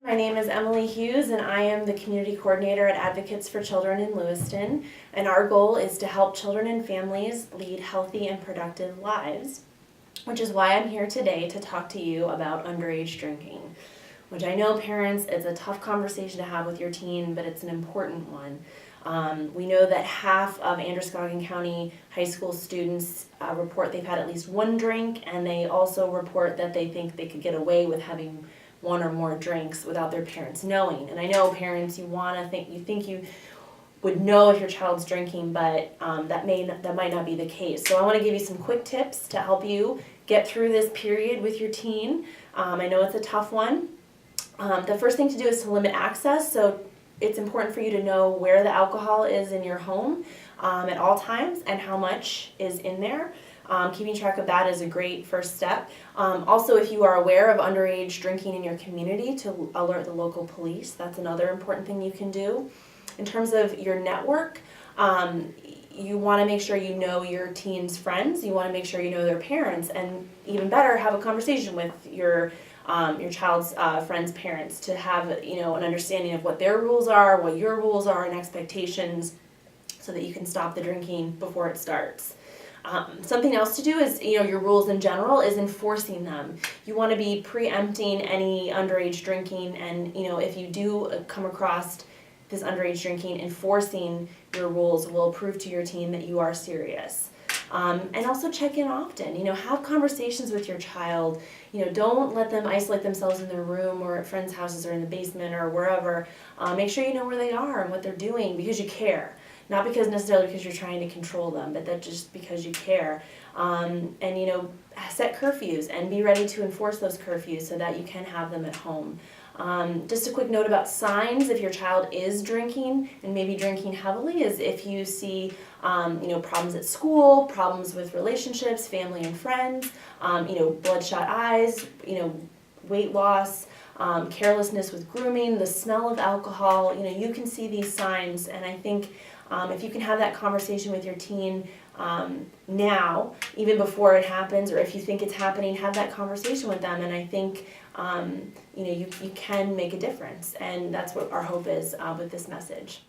My name is Emily Hughes and I am the Community Coordinator at Advocates for Children in Lewiston, and our goal is to help children and families lead healthy and productive lives, which is why I'm here today to talk to you about underage drinking, which I know parents, it's a tough conversation to have with your teen, but it's an important one. We know that half of Androscoggin County high school students report they've had at least one drink, and they also report that they think they could get away with having one or more drinks without their parents knowing. And I know parents, you think you would know if your child's drinking, but that might not be the case. So I want to give you some quick tips to help you get through this period with your teen. I know it's a tough one. The first thing to do is to limit access. So it's important for you to know where the alcohol is in your home at all times and how much is in there. Keeping track of that is a great first step. Also, if you are aware of underage drinking in your community, to alert the local police. That's another important thing you can do. In terms of your network, you want to make sure you know your teen's friends. You want to make sure you know their parents, and even better, have a conversation with your child's friends' parents to have an understanding of what their rules are, what your rules are, and expectations, so that you can stop the drinking before it starts. Something else to do is, your rules in general is enforcing them. You want to be preempting any underage drinking, and if you do come across this underage drinking, enforcing your rules will prove to your teen that you are serious. And also check in often. Have conversations with your child. Don't let them isolate themselves in their room or at friends' houses or in the basement or wherever. Make sure you know where they are and what they're doing, because you care. Not necessarily because you're trying to control them, but that just because you care. And set curfews and be ready to enforce those curfews so that you can have them at home. Just a quick note about signs if your child is drinking, and maybe drinking heavily, is if you see problems at school, problems with relationships, family and friends, bloodshot eyes, weight loss, carelessness with grooming, the smell of alcohol. You can see these signs, and I think if you can have that conversation with your teen now, even before it happens, or if you think it's happening, have that conversation with them, and I think you can make a difference, and that's what our hope is with this message.